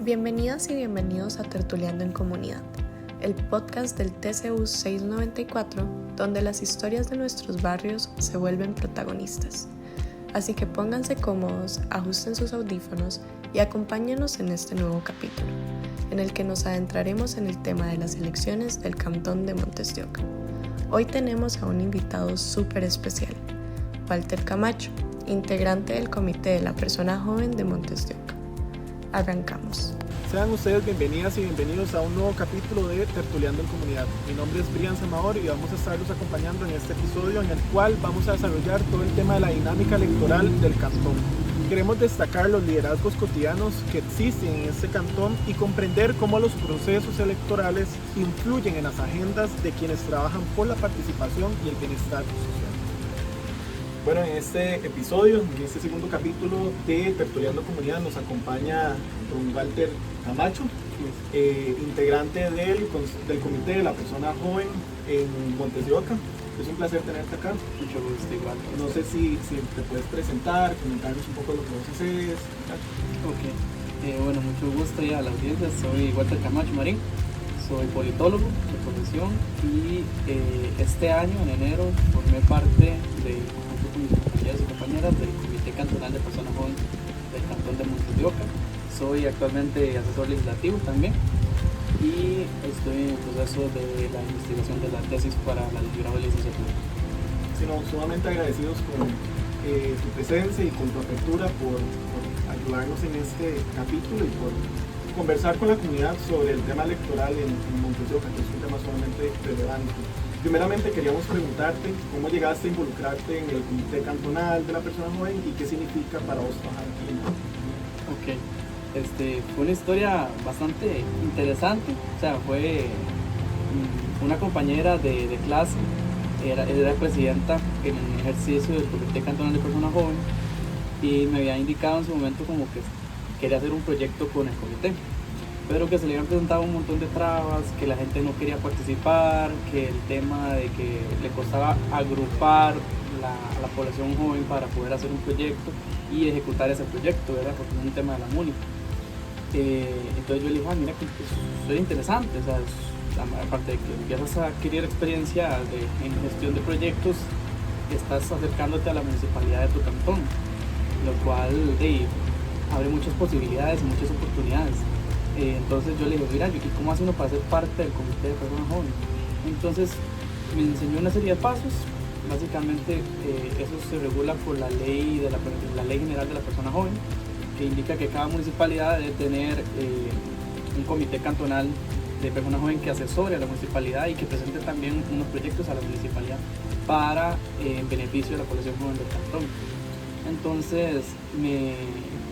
Bienvenidas y bienvenidos a Tertuleando en Comunidad, el podcast del TCU 694, donde las historias de nuestros barrios se vuelven protagonistas. Así que pónganse cómodos, ajusten sus audífonos y acompáñenos en este nuevo capítulo, en el que nos adentraremos en el tema de las elecciones del Cantón de Montes de Oca. Hoy tenemos a un invitado súper especial, Walter Camacho, integrante del Comité de la Persona Joven de Montes de Oca. Arrancamos. Sean ustedes bienvenidas y bienvenidos a un nuevo capítulo de Tertuleando en Comunidad. Mi nombre es Brian Zamador y vamos a estarlos acompañando en este episodio en el cual vamos a desarrollar todo el tema de la dinámica electoral del cantón. Queremos destacar los liderazgos cotidianos que existen en este cantón y comprender cómo los procesos electorales influyen en las agendas de quienes trabajan por la participación y el bienestar social. Bueno, en este episodio, en este segundo capítulo de Tertuleando Comunidad, nos acompaña don Walter Camacho, integrante del Comité de la Persona Joven en Montes de Oca. Es un placer tenerte acá. Mucho gusto, igual. No sé si te puedes presentar, comentarnos un poco lo que vos haces. Ok, bueno, mucho gusto ya a la audiencia. Soy Walter Camacho Marín, soy politólogo de profesión y este año, en enero, formé parte de mis compañeros y compañeras del Comité Cantonal de Personas Jóvenes del Cantón de Montes de Oca. Soy actualmente asesor legislativo también y estoy en el proceso de la investigación de la tesis para la grado de licenciatura. Sumamente agradecidos con tu presencia y con tu apertura por ayudarnos en este capítulo y por conversar con la comunidad sobre el tema electoral en Montes de Oca, que es un tema sumamente relevante. Primeramente queríamos preguntarte cómo llegaste a involucrarte en el Comité Cantonal de la Persona Joven y qué significa para vos trabajar aquí. Ok, fue una historia bastante interesante, o sea, fue una compañera de clase, era presidenta en el ejercicio del Comité Cantonal de Persona Joven y me había indicado en su momento como que quería hacer un proyecto con el comité, pero que se le habían presentado un montón de trabas, que la gente no quería participar, que el tema de que le costaba agrupar a la población joven para poder hacer un proyecto y ejecutar ese proyecto, ¿verdad? Porque es un tema de la MUNI. Entonces yo le dije, mira que es interesante, o sea, aparte de que empiezas a adquirir experiencia en gestión de proyectos, estás acercándote a la municipalidad de tu cantón, lo cual abre muchas posibilidades y muchas oportunidades. Entonces yo le dije, mira, ¿y cómo hace uno para ser parte del Comité de Personas Jóvenes? Entonces me enseñó una serie de pasos. Básicamente eso se regula por la ley general de la persona joven, que indica que cada municipalidad debe tener un comité cantonal de persona joven que asesore a la municipalidad y que presente también unos proyectos a la municipalidad para beneficio de la población joven del cantón. Entonces me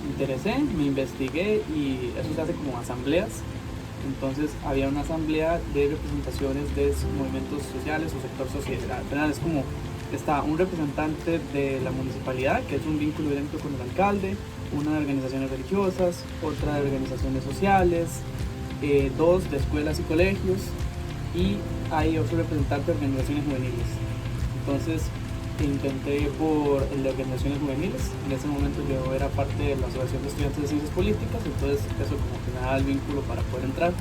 interesé, me investigué y eso se hace como asambleas. Entonces había una asamblea de representaciones de movimientos sociales o sector social. Es como está un representante de la municipalidad, que es un vínculo directo con el alcalde, una de organizaciones religiosas, otra de organizaciones sociales, dos de escuelas y colegios, y hay otro representante de organizaciones juveniles. Entonces intenté por el de organizaciones juveniles. En ese momento yo era parte de la Asociación de Estudiantes de Ciencias Políticas, entonces eso como que me daba el vínculo para poder entrar.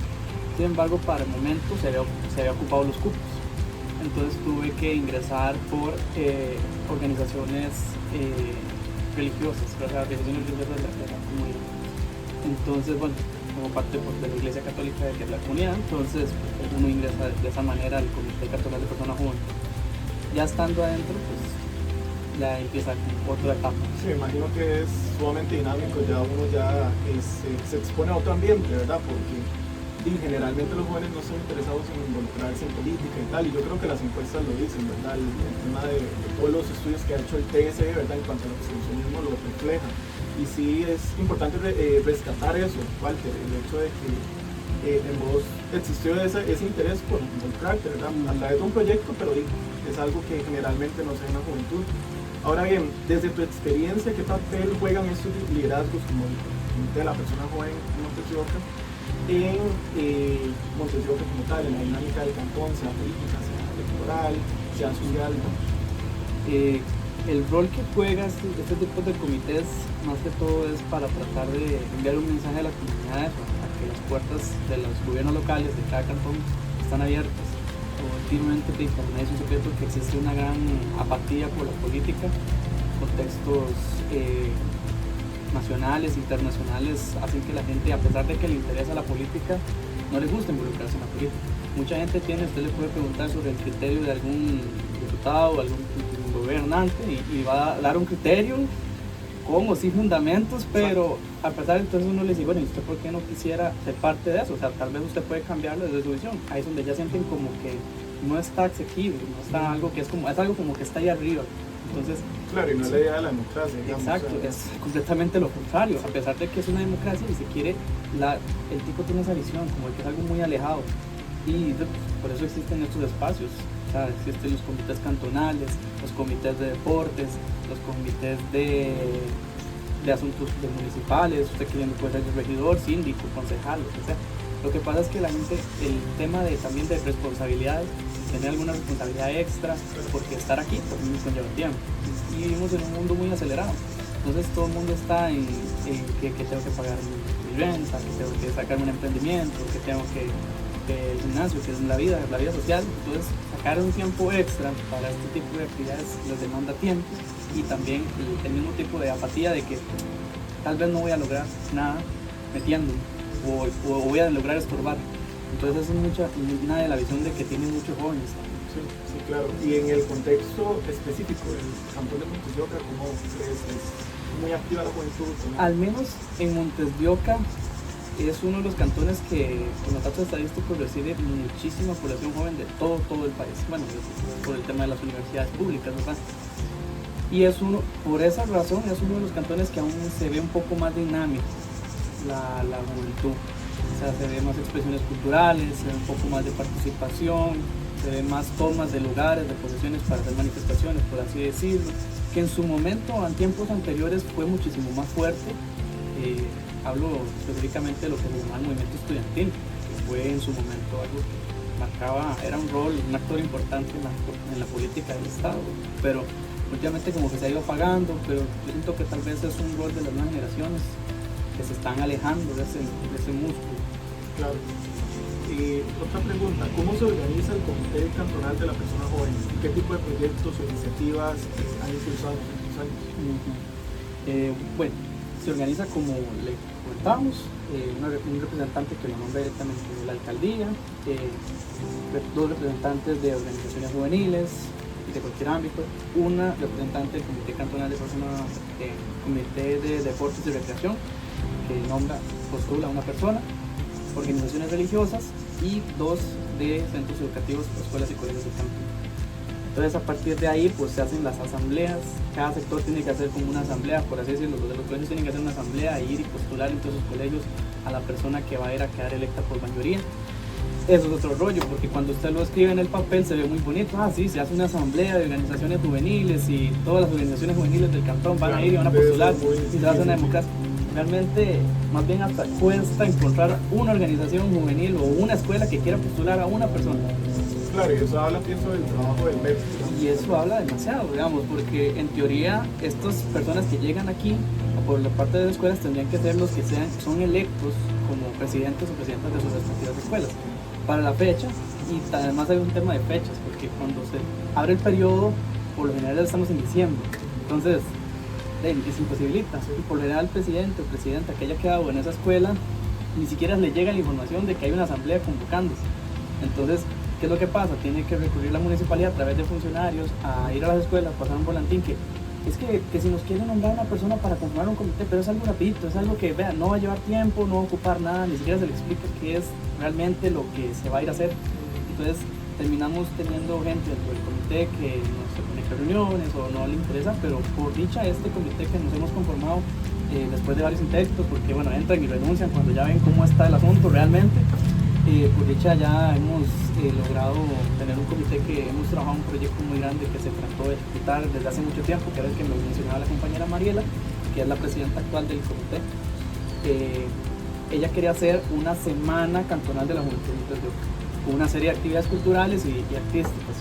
Sin embargo, para el momento se había ocupado los cupos, entonces tuve que ingresar por organizaciones religiosas, organizaciones religiosas de la comunidad. Entonces, bueno, como parte de la Iglesia Católica de la comunidad, entonces uno ingresa de esa manera al Comité Cantonal de Persona Joven. Ya estando adentro, pues ya empieza otra etapa. Sí, me imagino que es sumamente dinámico, ya uno se expone a otro ambiente, ¿verdad? Porque generalmente los jóvenes no están interesados en involucrarse en política y tal, y yo creo que las encuestas lo dicen, ¿verdad? El tema de todos los estudios que ha hecho el TSE, ¿verdad? En cuanto al abstencionismo lo refleja. Y sí es importante rescatar eso, Walter, el hecho de que en vos existió ese interés por involucrarte, ¿verdad? A través de un proyecto, pero es algo que generalmente no se ve en la juventud. Ahora bien, desde tu experiencia, ¿qué papel juegan estos liderazgos como el Comité de la Persona Joven en Montes de Oca en Montes de Oca como tal, en la dinámica del cantón, sea política, sea electoral, sea social, ¿no? el rol que juega este tipo de comités, más que todo, es para tratar de enviar un mensaje a la comunidad a que las puertas de los gobiernos locales de cada cantón están abiertas. Últimamente, para nadie es un secreto que existe una gran apatía por la política, contextos nacionales, internacionales, hacen que la gente, a pesar de que le interesa la política, no le gusta involucrarse en la política. Mucha gente usted le puede preguntar sobre el criterio de algún diputado o algún gobernante y va a dar un criterio con o sin fundamentos, pero a pesar de entonces uno le dice, bueno, ¿y usted por qué no quisiera ser parte de eso? O sea, tal vez usted puede cambiarlo desde su visión. Ahí es donde ya sienten como que no está asequible, no está algo que es algo como que está ahí arriba. Entonces, claro, y no es la idea de la democracia, digamos. Exacto, es completamente lo contrario. A pesar de que es una democracia y se quiere, el tipo tiene esa visión, como que es algo muy alejado. Y por eso existen estos espacios. O sea, existen los comités cantonales, los comités de deportes, los comités de asuntos municipales, usted queriendo puede ser regidor, síndico, concejal, lo que sea. Lo que pasa es que la gente, el tema también de responsabilidades, tener alguna responsabilidad extra, porque estar aquí también conlleva tiempo. Y vivimos en un mundo muy acelerado. Entonces todo el mundo está en que tengo que pagar mi renta, que tengo que sacar un emprendimiento, que tengo que el gimnasio, que es la vida social. Entonces sacar un tiempo extra para este tipo de actividades les demanda tiempo y también el mismo tipo de apatía de que tal vez no voy a lograr nada metiéndome o voy a lograr estorbar. Entonces esa es una de la visión de que tienen muchos jóvenes también. Sí, claro. Y en el contexto específico del cantón de Montes de Oca, ¿cómo crees que es muy activa la juventud? Al menos en Montes de Oca es uno de los cantones que con los datos estadísticos recibe muchísima población joven de todo el país. Bueno, por el tema de las universidades públicas, ¿verdad? Y por esa razón es uno de los cantones que aún se ve un poco más dinámico la juventud. O sea, se ve más expresiones culturales, se ve un poco más de participación, se ve más tomas de lugares, de posesiones para hacer manifestaciones, por así decirlo, que en su momento, en tiempos anteriores, fue muchísimo más fuerte. Hablo específicamente de lo que se llama el movimiento estudiantil, que fue en su momento algo que marcaba, era un actor importante en la política del Estado, pero últimamente como que se ha ido apagando, pero yo siento que tal vez es un rol de las nuevas generaciones que se están alejando de ese músculo. Claro. Y otra pregunta, ¿cómo se organiza el Comité Cantonal de la Persona Joven? ¿Qué tipo de proyectos o iniciativas han impulsado en estos años? Bueno, se organiza como le comentábamos, un representante que lo nombra directamente de la alcaldía, dos representantes de organizaciones juveniles de cualquier ámbito, una representante del Comité Cantonal de Personas, Comité de Deportes y Recreación, que postula a una persona, organizaciones religiosas y dos de centros educativos, escuelas y colegios del cantón. Entonces a partir de ahí pues se hacen las asambleas, cada sector tiene que hacer como una asamblea, por así decirlo, los de los colegios tienen que hacer una asamblea e ir y postular entre sus colegios a la persona que va a ir a quedar electa por mayoría. Eso es otro rollo, porque cuando usted lo escribe en el papel se ve muy bonito, sí, se hace una asamblea de organizaciones juveniles y todas las organizaciones juveniles del cantón van a ir y van a postular y se hace una democracia. Realmente, más bien hasta cuesta encontrar una organización juvenil o una escuela que quiera postular a una persona. Claro, y eso habla, pienso, del trabajo del MEP. Y eso habla demasiado, digamos, porque en teoría estas personas que llegan aquí por la parte de las escuelas tendrían que ser los que son electos como presidentes o presidentas de sus respectivas escuelas para la fecha. Y además hay un tema de fechas, porque cuando se abre el periodo, por lo general estamos en diciembre, entonces se imposibilita. Y por lo general el presidente o presidenta que haya quedado en esa escuela ni siquiera le llega la información de que hay una asamblea convocándose. Entonces, ¿qué es lo que pasa? Tiene que recurrir la municipalidad a través de funcionarios a ir a las escuelas, pasar un volantín que es que si nos quieren nombrar una persona para conformar un comité, pero es algo rapidito, es algo que no va a llevar tiempo, no va a ocupar nada, ni siquiera se le explica qué es realmente lo que se va a ir a hacer. Entonces terminamos teniendo gente dentro del comité que no se conecta a reuniones o no le interesa, pero por dicha este comité que nos hemos conformado después de varios intentos, porque bueno, entran y renuncian cuando ya ven cómo está el asunto realmente. Por dicha ya hemos logrado tener un comité que hemos trabajado un proyecto muy grande que se trató de ejecutar desde hace mucho tiempo, que era el que me mencionaba la compañera Mariela, que es la presidenta actual del comité. Ella quería hacer una semana cantonal de la juventud con una serie de actividades culturales y artísticas.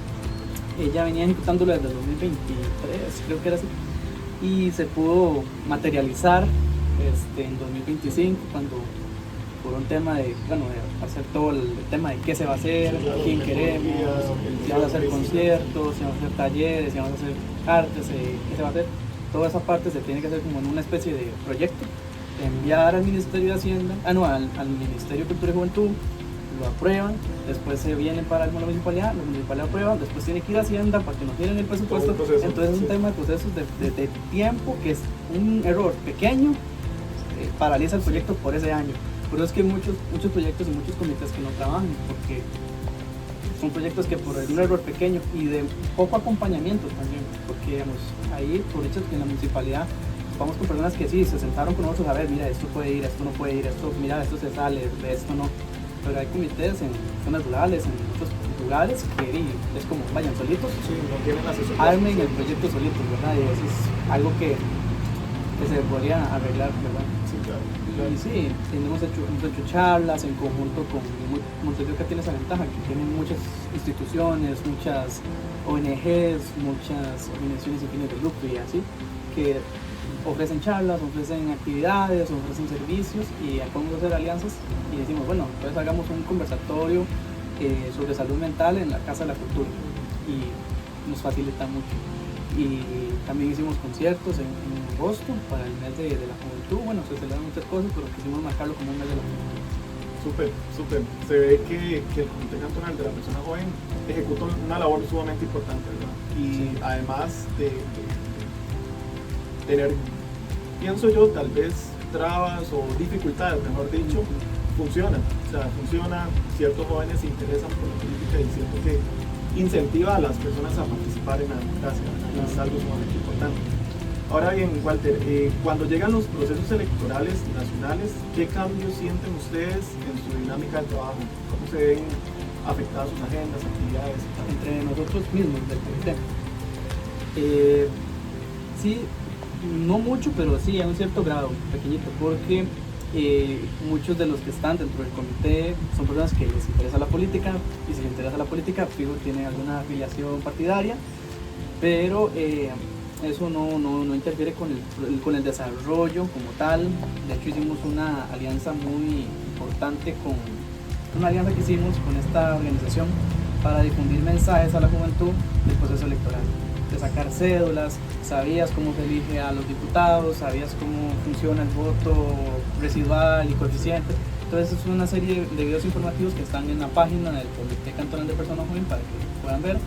ella venía ejecutándolo desde el 2023, creo que era así, y se pudo materializar en 2025 cuando por un tema de, bueno, de hacer todo el tema de qué se va a hacer, quién queremos, si vamos a hacer conciertos, si vamos a hacer talleres, si vamos a hacer artes, qué se va a hacer. Toda esa parte se tiene que hacer como en una especie de proyecto, enviar al Ministerio de Hacienda, al Ministerio de Cultura y Juventud, lo aprueban, después se viene para la municipalidad aprueban, después tiene que ir a Hacienda para que nos tienen el presupuesto. Entonces es un tema de procesos de tiempo que es un error pequeño, paraliza el proyecto por ese año. Por eso es que hay muchos proyectos y muchos comités que no trabajan, porque son proyectos que por un error pequeño y de poco acompañamiento también, porque digamos, ahí por hecho que en la municipalidad vamos con personas que sí, se sentaron con nosotros a ver, mira, esto puede ir, esto no puede ir, esto, mira, esto se sale, esto no. Pero hay comités en zonas rurales, en otros lugares, que es como, vayan solitos, sí, no tienen asesoría, armen el proyecto solitos, ¿verdad? Y eso es algo que se podría arreglar, ¿verdad? Sí, claro. Y sí, hemos hecho charlas en conjunto con Montevideo, que tiene esa ventaja, que tienen muchas instituciones, muchas ONGs, muchas organizaciones sin fines de lucro y así, que ofrecen charlas, ofrecen actividades, ofrecen servicios y podemos hacer alianzas y decimos, bueno, entonces hagamos un conversatorio sobre salud mental en la Casa de la Cultura y nos facilita mucho. Y también hicimos conciertos en agosto para el mes de la juventud. Bueno, se celebran muchas cosas, pero quisimos marcarlo como un mes de la juventud. Súper. Se ve que el Comité Cantonal de la Persona Joven ejecuta una labor sumamente importante, ¿verdad? Y sí, además de tener, pienso yo, tal vez trabas o dificultades, mejor dicho, funciona. O sea, funciona, ciertos jóvenes se interesan por la política y siento que incentiva a las personas a participar en la democracia, es algo sumamente importante. Ahora bien, Walter, cuando llegan los procesos electorales nacionales, ¿qué cambios sienten ustedes en su dinámica de trabajo? ¿Cómo se ven afectadas sus agendas, actividades? Entre nosotros mismos del comité. Sí, no mucho, pero sí a un cierto grado, pequeñito, porque muchos de los que están dentro del comité son personas que les interesa la política, y si les interesa la política, fijo, tienen alguna afiliación partidaria, pero eso no interfiere con el desarrollo como tal. De hecho, hicimos una alianza muy importante una alianza que hicimos con esta organización para difundir mensajes a la juventud del proceso electoral, de sacar cédulas, sabías cómo se elige a los diputados, sabías cómo funciona el voto residual y coeficiente. Entonces es una serie de videos informativos que están en la página del Comité Cantonal de Personas Jóvenes para que puedan ver.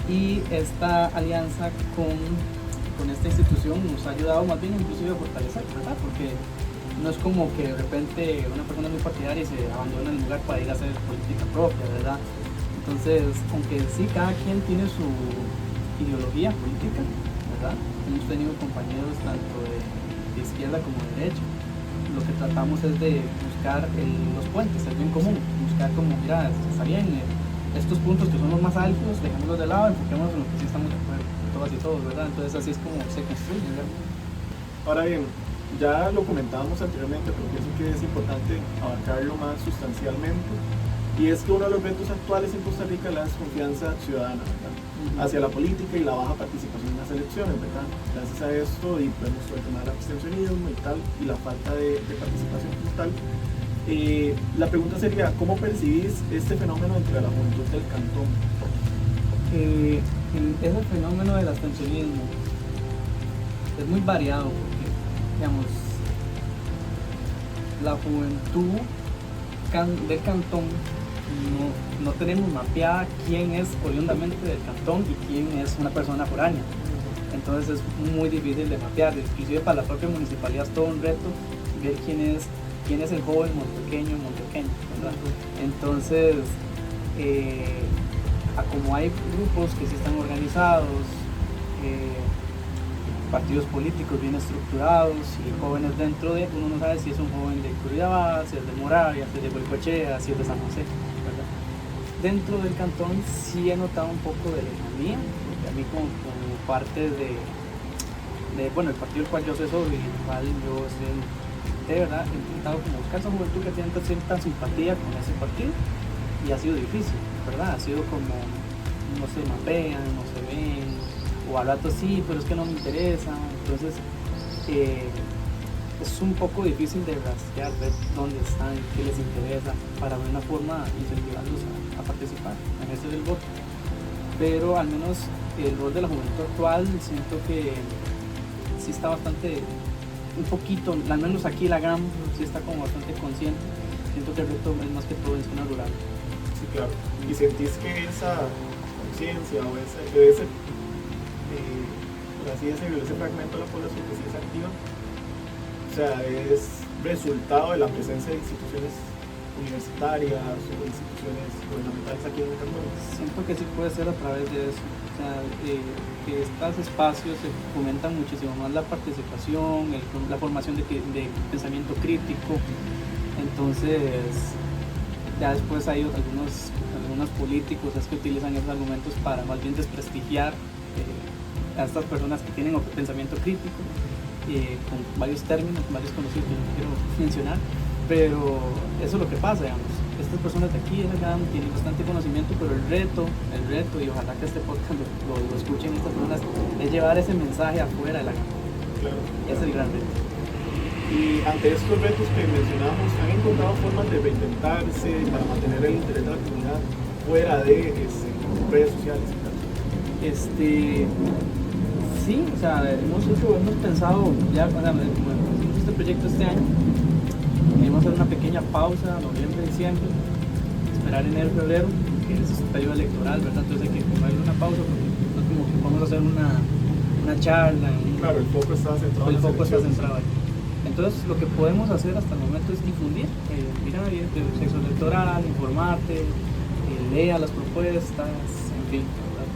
Y esta alianza con esta institución nos ha ayudado más bien inclusive a fortalecer, ¿verdad? Porque no es como que de repente una persona muy partidaria y se abandona el lugar para ir a hacer política propia, ¿verdad? Entonces, aunque sí, cada quien tiene su ideología política, ¿verdad? Hemos tenido compañeros tanto de izquierda como de derecha. Lo que tratamos es de buscar los puentes, el bien común, buscar como, mira, está bien, estos puntos que son los más altos, dejémoslos de lado, enfoquémonos en lo que sí estamos de acuerdo, todas y todos, ¿verdad? Entonces así es como se construye, ¿verdad? Ahora bien, ya lo comentábamos anteriormente, pero pienso que es importante abarcarlo más sustancialmente, y es que uno de los retos actuales en Costa Rica es la desconfianza ciudadana, ¿verdad? Hacia la política y la baja participación en las elecciones, ¿verdad? Gracias a esto y podemos retomar el abstencionismo y tal, y la falta de participación como tal. La pregunta sería, ¿cómo percibís este fenómeno entre la juventud del cantón? Ese fenómeno del abstencionismo es muy variado porque, digamos, la juventud del cantón no tenemos mapeada quién es oriundamente del cantón y quién es una persona foránea. Entonces es muy difícil de mapear, inclusive para la propia municipalidad es todo un reto ver quién es el joven montequeño, ¿verdad? Entonces, como hay grupos que sí están organizados, partidos políticos bien estructurados y jóvenes dentro de, uno no sabe si es un joven de Curridabat, si es de Moravia, si es de Goicoechea, si es de San José, ¿verdad? Dentro del cantón sí he notado un poco de lejanía, porque a mí como parte bueno, el partido del cual yo soy socio y el cual yo estoy de verdad he intentado como buscar esa juventud que tiene cierta simpatía con ese partido y ha sido difícil, ¿verdad? Ha sido como no se mapean, no se ven, o al rato sí, pero es que no me interesa. Entonces es un poco difícil de rastrear, ver dónde están, qué les interesa, para de una forma incentivarlos a participar, a ejercer el voto. Pero al menos el rol de la juventud actual siento que sí está bastante, un poquito, al menos aquí la GAM sí está como bastante consciente. Siento que el reto es más que todo en zona rural. Sí, claro. ¿Y sentís que esa conciencia o ese por así decirlo, ese fragmento de la población que sí es activa, o sea, es resultado de la presencia de instituciones universitarias o instituciones gubernamentales aquí en el cantón? Siento que sí puede ser a través de eso. O sea, que estos espacios se fomentan muchísimo más la participación, la formación de pensamiento crítico. Entonces, ya después hay algunos políticos que utilizan esos argumentos para más bien desprestigiar a estas personas que tienen pensamiento crítico, con varios términos, varios conocidos que no quiero mencionar, pero eso es lo que pasa, digamos. Estas personas de aquí tienen bastante conocimiento, pero el reto, y ojalá que este podcast lo escuchen estas personas, es llevar ese mensaje afuera de la GAM. Claro. Ese es el gran reto. Y ante estos retos que mencionamos, ¿han encontrado formas de reinventarse para mantener el interés de la comunidad fuera de redes sociales y tal? Sí, o sea, hemos pensado, ya cuando hicimos este proyecto este año, vamos a hacer una pequeña pausa, noviembre, diciembre, esperar enero, febrero, que es el periodo electoral, ¿verdad? Entonces hay que tomarle una pausa, porque no es como que vamos a hacer una charla. Claro, el foco está centrado ahí. Entonces lo que podemos hacer hasta el momento es difundir, mira, el sexo electoral, informarte, lea las propuestas, en fin, ¿verdad?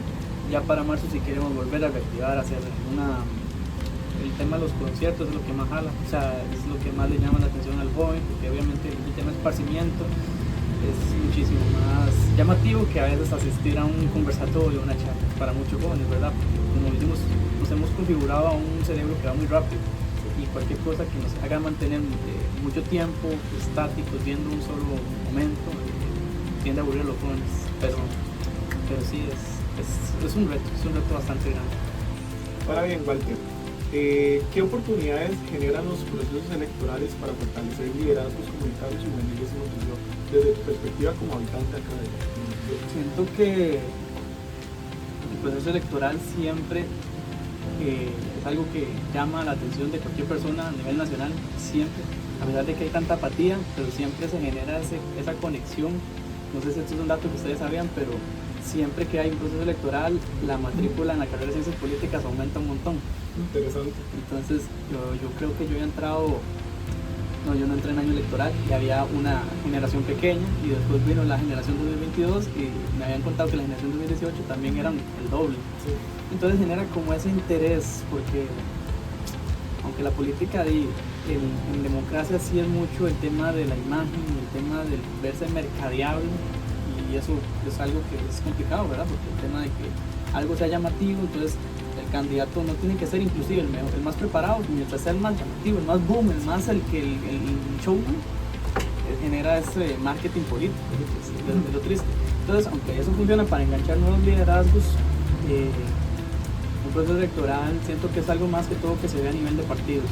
Ya para marzo si queremos volver a reactivar, hacer el tema de los conciertos es lo que más jala, o sea, es lo que más le llama la atención al joven, porque obviamente el tema de esparcimiento es muchísimo más llamativo que a veces asistir a un conversatorio o una charla, para muchos jóvenes, ¿verdad? Porque como decimos, nos hemos configurado a un cerebro que va muy rápido, y cualquier cosa que nos haga mantener mucho tiempo estáticos viendo un solo momento tiende a aburrir a los jóvenes, pero sí es un reto bastante grande. Ahora bien, Walter, ¿qué oportunidades generan los procesos electorales para fortalecer liderazgos comunitarios y juveniles en Montevideo desde tu perspectiva como habitante acá de Montevideo? Siento que el proceso electoral siempre es algo que llama la atención de cualquier persona a nivel nacional, siempre, a pesar de que hay tanta apatía, pero siempre se genera esa conexión. No sé si esto es un dato que ustedes sabían, pero siempre que hay un proceso electoral, la matrícula en la carrera de Ciencias Políticas aumenta un montón. Interesante. Entonces yo creo que yo no entré en año electoral y había una generación pequeña, y después vino la generación 2022 y me habían contado que la generación 2018 también eran el doble. Sí. Entonces genera como ese interés, porque aunque la política en democracia sí es mucho el tema de la imagen, el tema del verse mercadeable, y eso es algo que es complicado, ¿verdad? Porque el tema de que algo sea llamativo, entonces el candidato no tiene que ser inclusive el más preparado, mientras sea el más llamativo, el más boom, el showman, genera ese marketing político, es lo triste. Entonces, aunque eso funciona para enganchar nuevos liderazgos, un proceso electoral siento que es algo más que todo que se ve a nivel de partidos.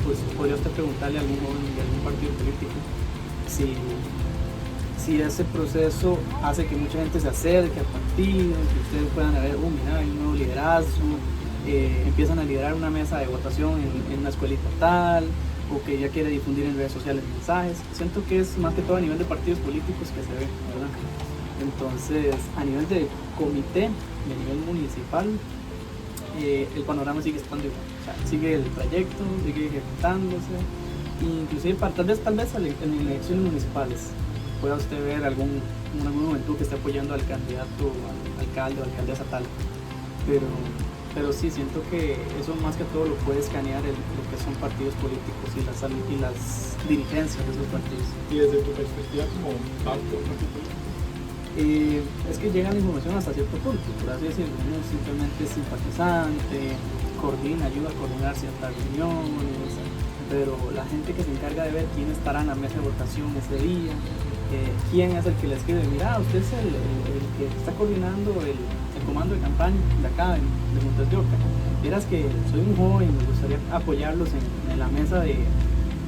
Pues podría usted preguntarle a algún joven de algún partido político si ese proceso hace que mucha gente se acerque al partido, que ustedes puedan ver, mira, hay un nuevo liderazgo, empiezan a liderar una mesa de votación en una escuelita tal, o que ya quiere difundir en redes sociales mensajes. Siento que es más que todo a nivel de partidos políticos que se ve, ¿verdad? Entonces, a nivel de comité y a nivel municipal, el panorama sigue estando igual, o sea, sigue el trayecto, sigue ejecutándose, inclusive tal vez en elecciones municipales pueda usted ver algún juventud que esté apoyando al candidato, al alcalde o alcaldesa tal, pero sí, siento que eso más que todo lo puede escanear lo que son partidos políticos y las dirigencias de esos partidos. Y desde tu perspectiva como parte de un partido político, es que llega la información hasta cierto punto, por así decirlo, uno simplemente es simpatizante, ayuda a coordinar ciertas reuniones, pero la gente que se encarga de ver quién estará en la mesa de votación ese día, quién es el que le escribe, mira, usted es el que está coordinando el comando de campaña de acá, de Montes de Oca. Vieras que soy un joven, me gustaría apoyarlos en la mesa de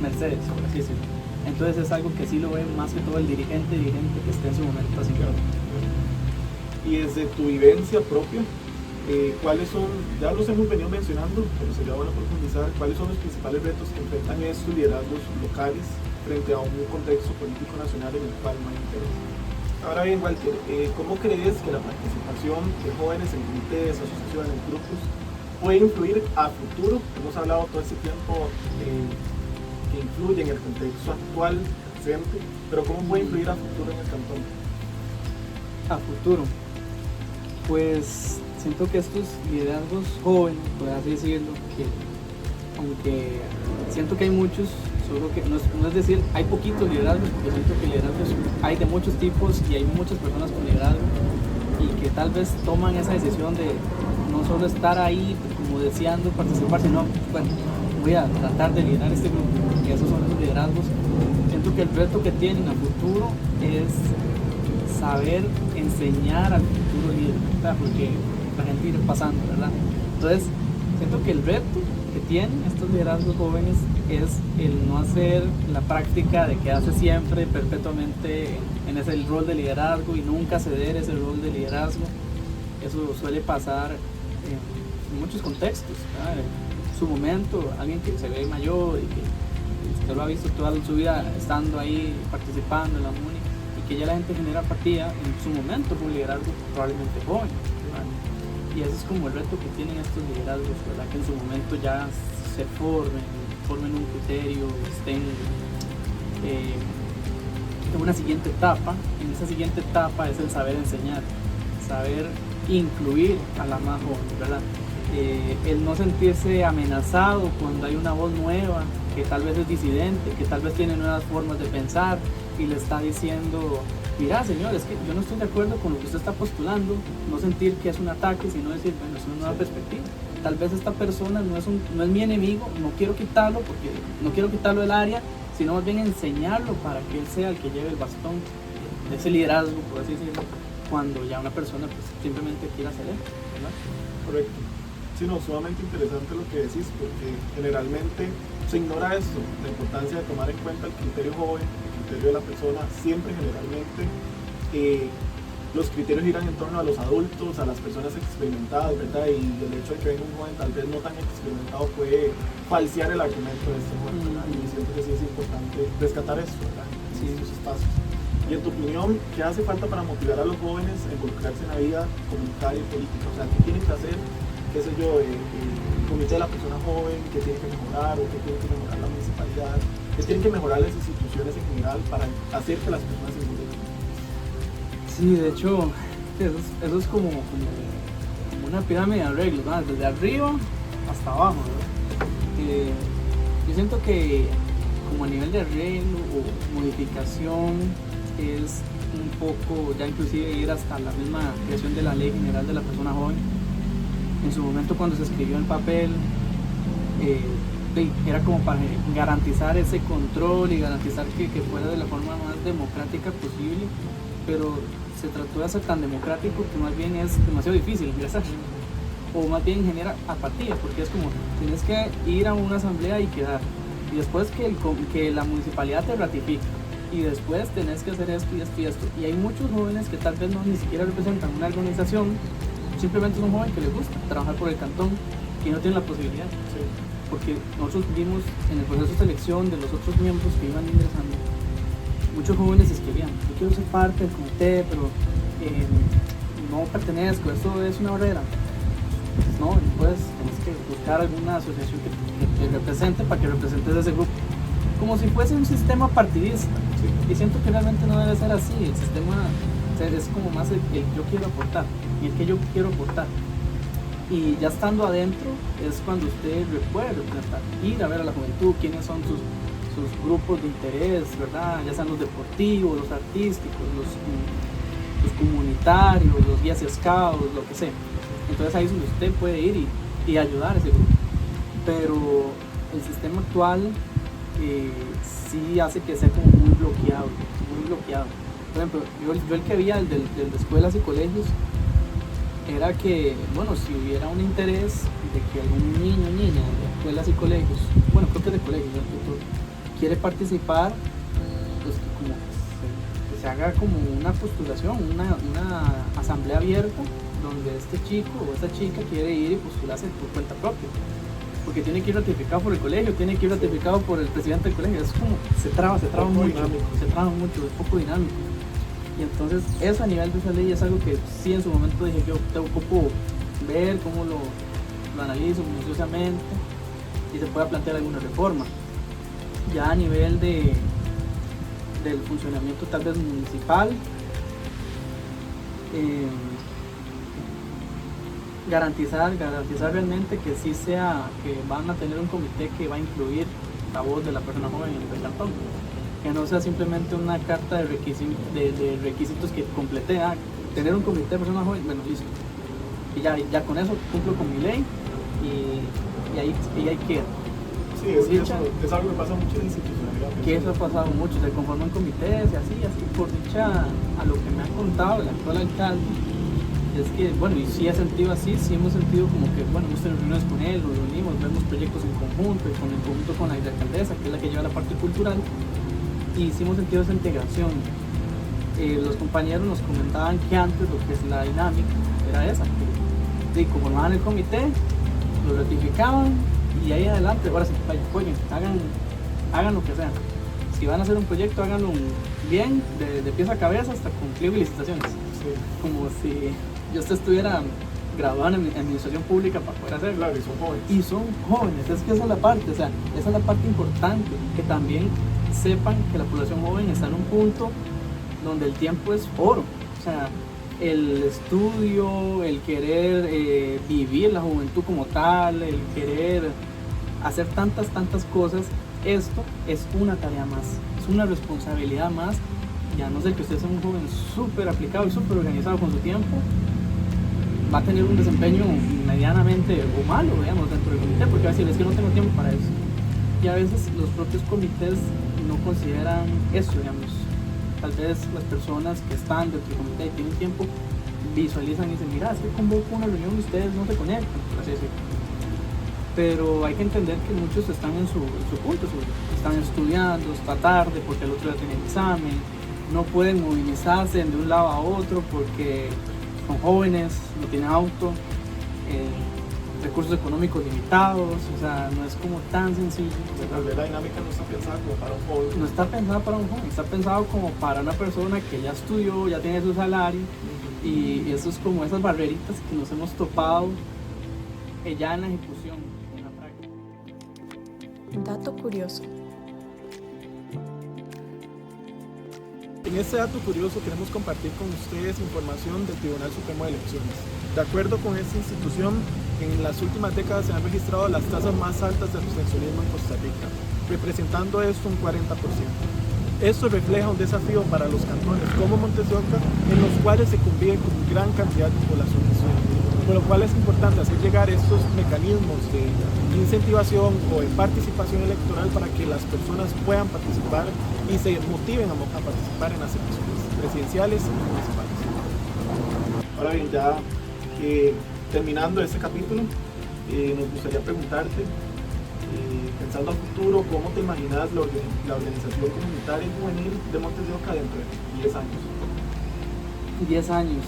Mercedes, por así decirlo. Entonces es algo que sí lo ve más que todo el dirigente que esté en su momento así. Y desde tu vivencia propia, ¿cuáles son, ya los hemos venido mencionando, pero sería bueno profundizar, cuáles son los principales retos que enfrentan estos liderazgos locales frente a un contexto político nacional en el cual no hay interés? Ahora bien, Walter, ¿cómo crees que la participación de jóvenes en comités, asociaciones, grupos, puede influir a futuro? Hemos hablado todo este tiempo que influye en el contexto actual, presente, pero ¿cómo puede influir a futuro en el cantón? A futuro, pues siento que estos liderazgos jóvenes, por así decirlo, que aunque siento que hay muchos, solo que no es decir hay poquitos liderazgos, porque siento que liderazgos hay de muchos tipos y hay muchas personas con liderazgo y que tal vez toman esa decisión de no solo estar ahí como deseando participar, sino bueno, voy a tratar de liderar este grupo, que esos son los liderazgos. Siento que el reto que tienen a futuro es saber enseñar al futuro líder, ¿verdad? Porque la gente irá pasando, ¿verdad? Entonces, siento que el reto que tienen estos liderazgos jóvenes es el no hacer la práctica de quedarse siempre perpetuamente en ese rol de liderazgo y nunca ceder ese rol de liderazgo. Eso suele pasar en muchos contextos, ¿verdad? En su momento, alguien que se ve mayor y que usted lo ha visto toda su vida estando ahí participando en la MUNI y que ya la gente genera apatía, en su momento fue un liderazgo probablemente joven, ¿verdad? Y ese es como el reto que tienen estos liderazgos, ¿verdad? Que en su momento ya se formen un criterio, estén en una siguiente etapa. En esa siguiente etapa es el saber enseñar, saber incluir a la más joven, ¿verdad? El no sentirse amenazado cuando hay una voz nueva, que tal vez es disidente, que tal vez tiene nuevas formas de pensar y le está diciendo, mira señor, es que yo no estoy de acuerdo con lo que usted está postulando, no sentir que es un ataque, sino decir, bueno, es una nueva perspectiva. Tal vez esta persona no es mi enemigo, no quiero quitarlo porque no quiero quitarlo del área, sino más bien enseñarlo para que él sea el que lleve el bastón de ese liderazgo, por así decirlo, cuando ya una persona pues, simplemente quiera hacer eso, ¿verdad? Correcto. Sí, no, sumamente interesante lo que decís, porque generalmente se ignora esto, la importancia de tomar en cuenta el criterio joven, el criterio de la persona. Siempre generalmente los criterios giran en torno a los adultos, a las personas experimentadas, ¿verdad? Y el hecho de que venga un joven tal vez no tan experimentado puede falsear el argumento de este joven, ¿verdad? Y siento que sí es importante rescatar esto, ¿verdad? Sí, esos espacios. Y en tu opinión, ¿qué hace falta para motivar a los jóvenes a involucrarse en la vida comunitaria y política? O sea, ¿qué tienen que hacer? ¿Qué sé yo? El comité de la persona joven, ¿qué tiene que mejorar? ¿O qué tiene que mejorar la municipalidad? ¿Qué tienen que mejorar las instituciones en general para hacer que las personas se involucren? Sí, de hecho, eso es como una pirámide de arreglos, ¿no? Desde arriba hasta abajo, ¿no? Yo siento que como a nivel de arreglo o modificación es un poco, ya inclusive ir hasta la misma creación de la Ley General de la Persona Joven. En su momento cuando se escribió en papel, era como para garantizar ese control y garantizar que fuera de la forma más democrática posible, pero se trató de hacer tan democrático que más bien es demasiado difícil ingresar, o más bien genera apatía, porque es como tienes que ir a una asamblea y quedar, y después que la municipalidad te ratifica, y después tenés que hacer esto y esto y esto, y hay muchos jóvenes que tal vez no ni siquiera representan una organización, simplemente son jóvenes que les gusta trabajar por el cantón y no tienen la posibilidad, ¿sí? Porque nosotros vimos en el proceso de selección de los otros miembros que iban ingresando, muchos jóvenes escribían, yo quiero ser parte del comité, pero no pertenezco, eso es una barrera. Pues no, pues tienes que buscar alguna asociación que te represente para que representes ese grupo, como si fuese un sistema partidista. Sí. Y siento que realmente no debe ser así, el sistema es como más el que yo quiero aportar y el que yo quiero aportar. Y ya estando adentro es cuando usted puede representar, ir a ver a la juventud, quiénes son sus grupos de interés, ¿verdad? Ya sean los deportivos, los artísticos, los comunitarios, los guías scouts, lo que sea. Entonces ahí es donde usted puede ir y ayudar a ese grupo. Pero el sistema actual sí hace que sea como muy bloqueado, muy bloqueado. Por ejemplo, yo el que veía, el de escuelas y colegios, era que, bueno, si hubiera un interés de que algún niño o niña de escuelas y colegios, bueno, creo que de colegios, ¿no?, quiere participar, pues que como que se haga como una postulación, una asamblea abierta, donde este chico o esta chica quiere ir y postularse por cuenta propia, porque tiene que ir ratificado por el colegio, tiene que ir ratificado por el presidente del colegio. Es como, se traba mucho, es poco dinámico. Y entonces eso a nivel de esa ley es algo que sí en su momento dije, yo te ocupo ver cómo lo analizo minuciosamente y se pueda plantear alguna reforma. Ya a nivel del funcionamiento tal vez municipal, garantizar realmente que sí sea, que van a tener un comité que va a incluir la voz de la persona joven en el cantón, que no sea simplemente una carta de requisitos que completé, tener un comité de personas jóvenes, bueno, listo, y ya con eso cumplo con mi ley y ahí queda. Sí, es algo que pasa mucho en institucionalidad. Que eso ha pasado mucho, se conforman comités y así, por dicha, a lo que me ha contado el actual alcalde, es que, bueno, y sí he sentido así, sí hemos sentido como que, bueno, hemos tenido reuniones con él, nos reunimos, vemos proyectos en conjunto, y en conjunto con la alcaldesa, que es la que lleva la parte cultural, y sí hemos sentido esa integración. Los compañeros nos comentaban que antes lo que es la dinámica era esa, que conformaban el comité, lo ratificaban, y ahí adelante, ahora sí, jueguen, hagan lo que sea. Si van a hacer un proyecto, háganlo bien, de pies a cabeza, hasta cumplir licitaciones. Sí. Como si yo estuviera graduado en administración pública para poder hacerlo. Claro, y son jóvenes. Y son jóvenes, es que esa es la parte, o sea, esa es la parte importante, que también sepan que la población joven está en un punto donde el tiempo es oro. O sea, el estudio, el querer vivir la juventud como tal, el querer hacer tantas cosas, esto es una tarea más, es una responsabilidad más. Y a no ser que usted sea un joven súper aplicado y súper organizado con su tiempo, va a tener un desempeño medianamente o malo, digamos, dentro del comité, porque va a decir, es que no tengo tiempo para eso. Y a veces los propios comités no consideran eso, digamos. Tal vez las personas que están dentro del comité y tienen tiempo visualizan y dicen, mira, es que convoco una reunión y ustedes no se conectan, por así decirlo. Pero hay que entender que muchos están en su punto, están estudiando, está tarde porque el otro día tiene examen, no pueden movilizarse de un lado a otro porque son jóvenes, no tienen auto, recursos económicos limitados, o sea, no es como tan sencillo. Tal vez la dinámica no está pensada como para un joven. No está pensada para un joven, está pensado como para una persona que ya estudió, ya tiene su salario, y eso es como esas barreritas que nos hemos topado ya en la ejecución, en la práctica. Dato curioso. En este dato curioso queremos compartir con ustedes información del Tribunal Supremo de Elecciones. De acuerdo con esta institución, en las últimas décadas se han registrado las tasas más altas de abstencionismo en Costa Rica, representando esto un 40%. Esto refleja un desafío para los cantones como Montes de Oca, en los cuales se convive con gran cantidad de población estudiantil, por lo cual es importante hacer llegar estos mecanismos de incentivación o de participación electoral para que las personas puedan participar y se motiven a participar en las elecciones presidenciales y municipales. Ahora bien, ya terminando este capítulo, nos gustaría preguntarte, pensando a futuro, ¿cómo te imaginas la organización comunitaria y juvenil de Montes de Oca dentro de 10 años? 10 años.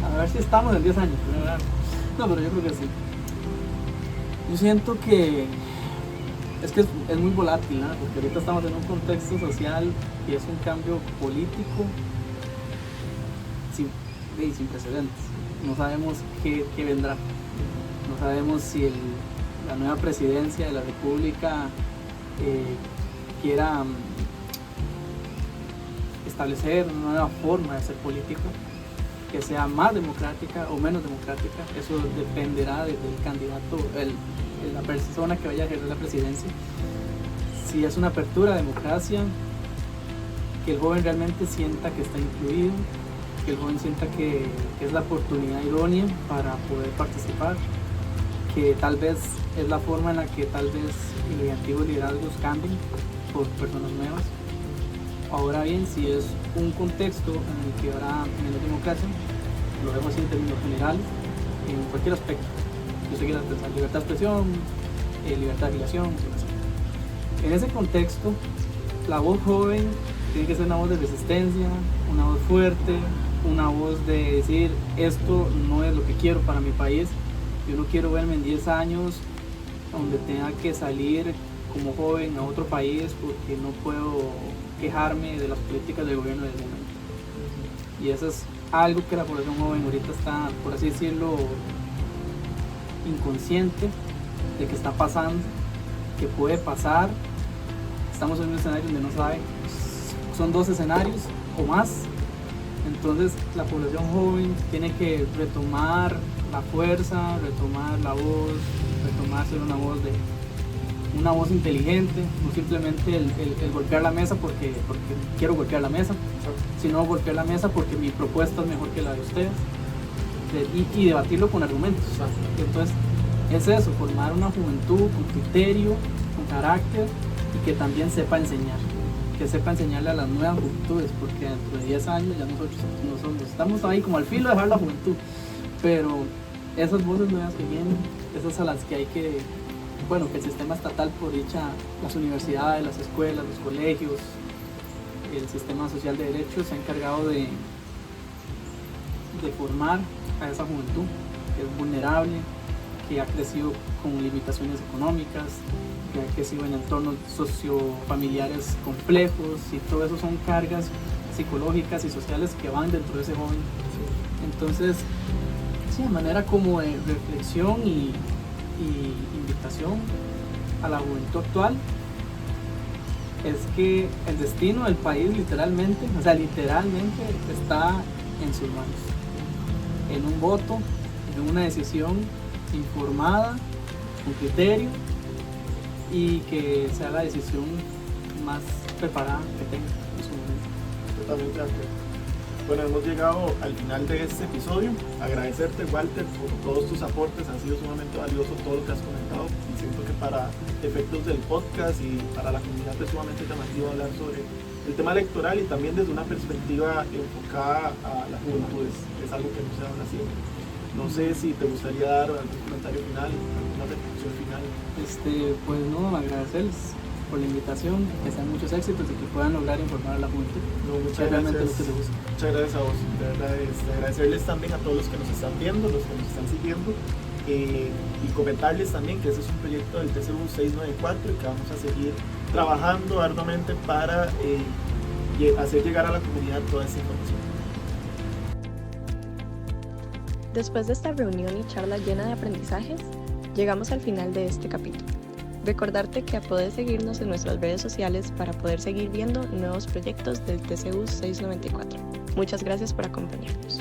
A ver si estamos en 10 años. No, pero yo creo que sí. Yo siento que es muy volátil, ¿no? Porque ahorita estamos en un contexto social y es un cambio político sin precedentes. No sabemos qué vendrá. No sabemos si la nueva presidencia de la República quiera establecer una nueva forma de ser político, que sea más democrática o menos democrática. Eso dependerá del candidato, la persona que vaya a ejercer la presidencia. Si es una apertura a democracia, que el joven realmente sienta que está incluido, que el joven sienta que es la oportunidad idónea para poder participar, que tal vez es la forma en la que tal vez antiguos liderazgos cambien por personas nuevas. Ahora bien, si es un contexto en el que habrá menos democracia, lo vemos en términos generales, en cualquier aspecto. Yo sé que la libertad de expresión, libertad de afiliación, etc. En ese contexto, la voz joven tiene que ser una voz de resistencia, una voz fuerte, una voz de decir, esto no es lo que quiero para mi país, yo no quiero verme en 10 años donde tenga que salir como joven a otro país porque no puedo quejarme de las políticas del gobierno del momento. Y eso es algo que la población joven ahorita está, por así decirlo, inconsciente de que está pasando, que puede pasar. Estamos en un escenario donde no sabe, son 2 escenarios o más. Entonces la población joven tiene que retomar la fuerza, retomar la voz, retomar ser una voz inteligente, no simplemente el golpear la mesa porque quiero golpear la mesa, sino golpear la mesa porque mi propuesta es mejor que la de ustedes, y debatirlo con argumentos. Entonces es eso, formar una juventud con criterio, con carácter, y que también sepa enseñar, que sepa enseñarle a las nuevas juventudes, porque dentro de 10 años ya nosotros estamos ahí como al filo de dejar la juventud, pero esas voces nuevas que vienen, esas a las que hay que, que el sistema estatal, por dicha, las universidades, las escuelas, los colegios, el sistema social de derechos se ha encargado de formar a esa juventud que es vulnerable, que ha crecido con limitaciones económicas, que ha crecido en entornos sociofamiliares complejos, y todo eso son cargas psicológicas y sociales que van dentro de ese joven. Entonces, sí, de manera como de reflexión y invitación a la juventud actual, es que el destino del país literalmente está en sus manos, en un voto, en una decisión informada, con criterio, y que sea la decisión más preparada que tenga en su momento. Totalmente de acuerdo. Bueno, hemos llegado al final de este episodio. Agradecerte, Walter, por todos tus aportes. Ha sido sumamente valioso todo lo que has comentado. Y siento que para efectos del podcast y para la comunidad es sumamente llamativo hablar sobre el tema electoral, y también desde una perspectiva enfocada a las juventudes. Es algo que no se habla siempre. No sé si te gustaría dar algún comentario final, alguna reflexión final. Pues no, agradecerles por la invitación, que sean muchos éxitos y que puedan lograr informar a la juventud. No, muchas gracias. Muchas gracias a vos. De verdad, agradecerles también a todos los que nos están viendo, los que nos están siguiendo, y comentarles también que ese es un proyecto del TCU 694 y que vamos a seguir trabajando arduamente para hacer llegar a la comunidad toda esta información. Después de esta reunión y charla llena de aprendizajes, llegamos al final de este capítulo. Recordarte que puedes seguirnos en nuestras redes sociales para poder seguir viendo nuevos proyectos del TCU 694. Muchas gracias por acompañarnos.